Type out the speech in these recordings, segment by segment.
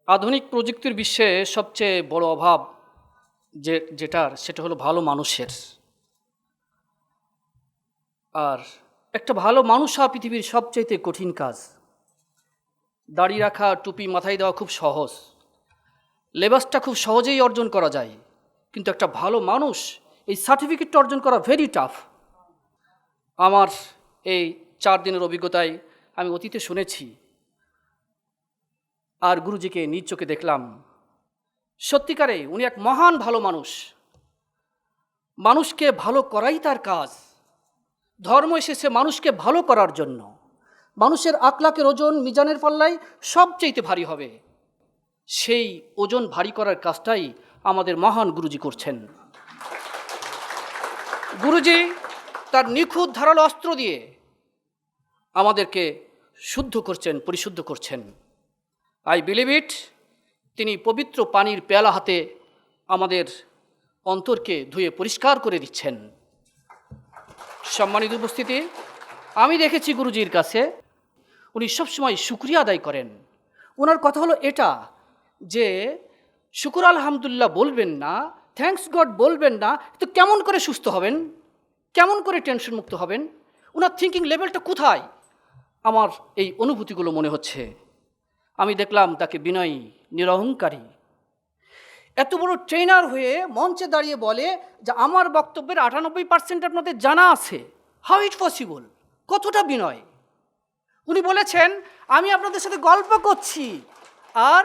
আধুনিক প্রযুক্তির বিশ্বে সবচেয়ে বড় অভাব সেটা হলো ভালো মানুষের। আর একটা ভালো মানুষ হওয়া পৃথিবীর সবচাইতে কঠিন কাজ। দাড়ি রাখা, টুপি মাথায় দেওয়া খুব সহজ, লেবাসটা খুব সহজেই অর্জন করা যায়, কিন্তু একটা ভালো মানুষ এই সার্টিফিকেটটা অর্জন করা ভেরি টাফ। আমার এই 4 দিনের অভিজ্ঞতায় আমি অতীতে শুনেছি আর গুরুজিকে নিজ চোখে দেখলাম। সত্যিকারে উনি এক মহান ভালো মানুষ। মানুষকে ভালো করাই তার কাজ। ধর্ম এসেছে মানুষকে ভালো করার জন্য। মানুষের আখলাকের ওজন মিজানের পাল্লায় সবচেয়ে ভারী হবে। সেই ওজন ভারী করার কাজটাই আমাদের মহান গুরুজি করছেন। গুরুজি তার নিখুঁত ধারালো অস্ত্র দিয়ে আমাদেরকে শুদ্ধ করছেন, পরিশুদ্ধ করছেন। I believe it. তিনি পবিত্র পানির পেয়ালা হাতে আমাদের অন্তরকে ধুয়ে পরিষ্কার করে দিচ্ছেন। সম্মানিত উপস্থিতি, আমি দেখেছি গুরুজির কাছে উনি সবসময় শুকরিয়া আদায় করেন। ওনার কথা হলো এটা যে শুকুর আলহামদুলিল্লাহ বলবেন না, থ্যাঙ্কস গড বলবেন না, তো কেমন করে সুস্থ হবেন, কেমন করে টেনশন মুক্ত হবেন? ওনার থিঙ্কিং লেভেলটা কোথায়? আমার এই অনুভূতিগুলো মনে হচ্ছে। আমি দেখলাম তাকে বিনয়ী, নিরহংকারী। এত বড় ট্রেনার হয়ে মঞ্চে দাঁড়িয়ে বলে যে আমার বক্তব্যের 98% আপনাদের জানা আছে। How it possible? কতটা বিনয়! উনি বলেছেন আমি আপনাদের সাথে গল্প করছি আর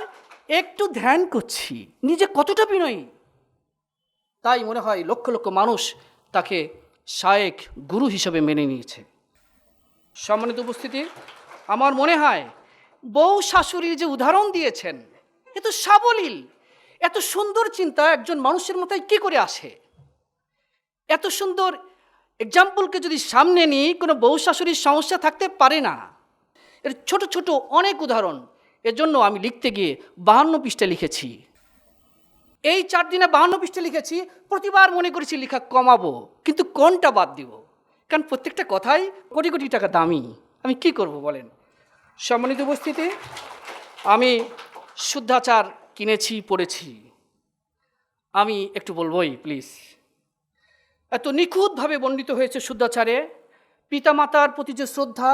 একটু ধ্যান করছি। নিজে কতটা বিনয়ী! তাই মনে হয় লক্ষ লক্ষ মানুষ তাকে শায়েখ, গুরু হিসেবে মেনে নিয়েছে। সম্মানিত উপস্থিতি, আমার মনে হয় বউ শাশুড়ির যে উদাহরণ দিয়েছেন, এ তো সাবলীল। এত সুন্দর চিন্তা একজন মানুষের মাথায় কী করে আসে? এত সুন্দর এক্সাম্পলকে যদি সামনে নিই, কোনো বউ শাশুড়ির সমস্যা থাকতে পারে না। এর ছোট ছোট অনেক উদাহরণ। এজন্য আমি লিখতে গিয়ে 52 পৃষ্ঠা লিখেছি। এই 4 দিনে 52 পৃষ্ঠা লিখেছি। প্রতিবার মনে করেছি লেখা কমাবো, কিন্তু কোনটা বাদ দিব? কারণ প্রত্যেকটা কথাই কোটি কোটি টাকা দামি। আমি কি করব বলেন? সম্মানিত উপস্থিতি, আমি শুদ্ধাচার কিনেছি, পড়েছি। আমি একটু বলবই প্লিজ। এত নিখুঁতভাবে বর্ণিত হয়েছে শুদ্ধাচারে। পিতামাতার প্রতি যে শ্রদ্ধা,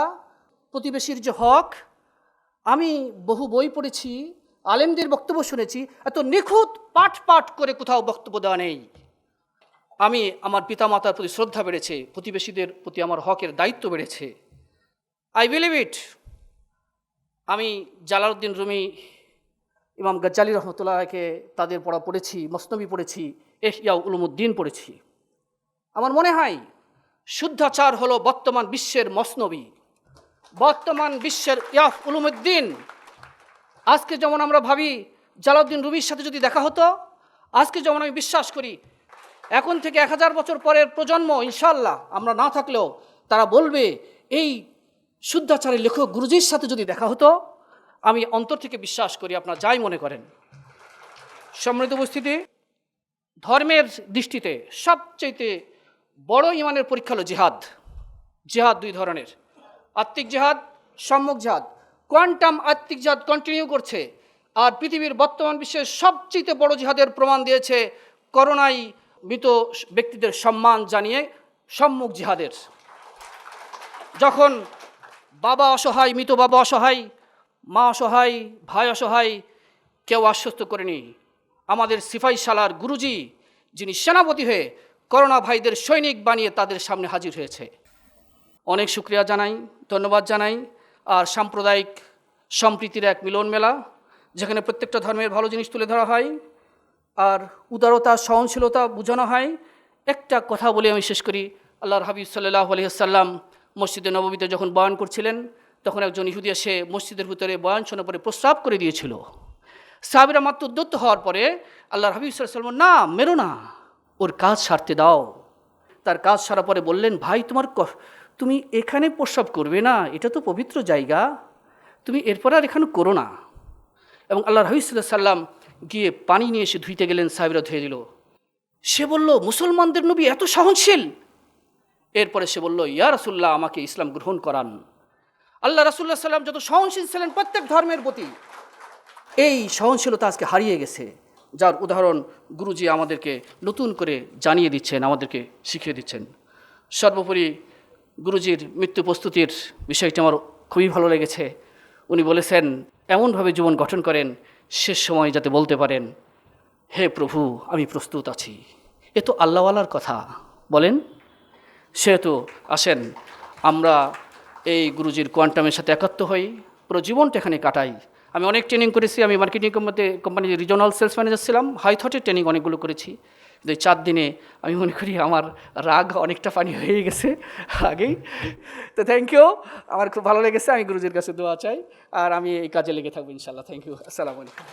প্রতিবেশীর যে হক। আমি বহু বই পড়েছি, আলেমদের বক্তব্য শুনেছি, এত নিখুঁত পাঠ পাঠ করে কোথাও বক্তব্য দেওয়া নেই। আমি আমার পিতামাতার প্রতি শ্রদ্ধা বেড়েছে, প্রতিবেশীদের প্রতি আমার হকের দায়িত্ব বেড়েছে। I believe it. আমি জালালউদ্দিন রুমি, ইমাম গজ্জালি রহমতুল্লাহকে তাদের পড়া পড়েছি, মসনবী পড়েছি, ইহয়া উলুমুদ্দিন পড়েছি। আমার মনে হয় শুদ্ধাচার হলো বর্তমান বিশ্বের মসনবী, বর্তমান বিশ্বের ইয়া উলুমুদ্দিন। আজকে যেমন আমরা ভাবি জালালউদ্দিন রুমির সাথে যদি দেখা হতো, আজকে যেমন আমি বিশ্বাস করি এখন থেকে 1000 বছর পরের প্রজন্ম ইনশাল্লাহ আমরা না থাকলেও তারা বলবে এই শুদ্ধাচারের লেখক গুরুজির সাথে যদি দেখা হতো। আমি অন্তর থেকে বিশ্বাস করি, আপনারা যাই মনে করেন। সম্মানিত উপস্থিতি, ধর্মের দৃষ্টিতে সবচেয়ে বড় ইমানের পরীক্ষা হলো জিহাদ। জিহাদ 2 ধরনের, আত্মিক জিহাদ, সম্মুখ জিহাদ। কোয়ান্টাম আত্মিক জিহাদ কন্টিনিউ করছে। আর পৃথিবীর বর্তমান বিশ্বের সবচেয়ে বড় জিহাদের প্রমাণ দিয়েছে করোনায় মৃত ব্যক্তিদের সম্মান জানিয়ে সম্মুখ জিহাদের। যখন বাবা অসহায়, মৃত বাবা অসহায়, মা অসহায়, ভাই অসহায়, কেউ আশ্বস্ত করেনি। আমাদের সিপাহী সালার গুরুজি, যিনি সেনাপতি হয়ে করোনা ভাইদের সৈনিক বানিয়ে তাদের সামনে হাজির হয়েছে। অনেক শুকরিয়া জানাই, ধন্যবাদ জানাই। আর সাম্প্রদায়িক সম্প্রীতির এক মিলন মেলা, যেখানে প্রত্যেকটা ধর্মের ভালো জিনিস তুলে ধরা হয় আর উদারতা, সহনশীলতা বোঝানো হয়। একটা কথা বলে আমি শেষ করি। আল্লাহর হাবিব সাল্লাল্লাহু আলাইহি ওয়াসাল্লাম মসজিদে নববীতে যখন বয়ান করছিলেন, তখন একজন ইহুদি এসে মসজিদের ভিতরে বয়ান শোনার পরে প্রস্রাব করে দিয়েছিল। সাহাবীরা মাত্র উদ্যত হওয়ার পরে আল্লাহর হাবিব সাল্লাল্লাহু আলাইহি ওয়াসাল্লাম, না মেরো না, ওর কাজ সারতে দাও। তার কাজ সারার পরে বললেন, ভাই তুমি এখানে প্রস্রাব করবে না, এটা তো পবিত্র জায়গা, তুমি এরপর আর এখানে করো না। এবং আল্লাহর হাবিব সাল্লাল্লাহু আলাইহি ওয়াসাল্লাম গিয়ে পানি নিয়ে এসে ধুইতে গেলেন, সাহাবীরা ধুয়ে দিল। সে বলল, মুসলমানদের নবী এত সহনশীল? এরপরে সে বলল, ইয়া রাসূলুল্লাহ, আমাকে ইসলাম গ্রহণ করান। আল্লাহ রাসূলুল্লাহ সাল্লাম যত সহনশীল ছিলেন প্রত্যেক ধর্মের প্রতি, এই সহনশীলতা আজকে হারিয়ে গেছে, যার উদাহরণ গুরুজি আমাদেরকে নতুন করে জানিয়ে দিচ্ছেন, আমাদেরকে শিখিয়ে দিচ্ছেন। সর্বোপরি গুরুজির মৃত্যু প্রস্তুতির বিষয়টি আমার খুবই ভালো লেগেছে। উনি বলেছেন এমনভাবে জীবন গঠন করেন শেষ সময় যাতে বলতে পারেন, হে প্রভু আমি প্রস্তুত আছি। এ তো আল্লাহওয়ালার কথা, বলেন। সেহেতু আসেন আমরা এই গুরুজির কোয়ান্টামের সাথে একাত্ম হই, পুরো জীবনটা এখানে কাটাই। আমি অনেক ট্রেনিং করেছি, আমি মার্কেটিং কোম্পানির রিজনাল সেলস ম্যানেজার ছিলাম, হাই থটের ট্রেনিং অনেকগুলো করেছি। কিন্তু এই 4 দিনে আমি মনে করি আমার রাগ অনেকটা পানি হয়ে গেছে আগেই। তো থ্যাংক ইউ, আমার খুব ভালো লেগেছে। আমি গুরুজির কাছে দোয়া চাই, আর আমি এই কাজে লেগে থাকবো ইনশাল্লাহ। থ্যাংক ইউ, আসসালামু আলাইকুম।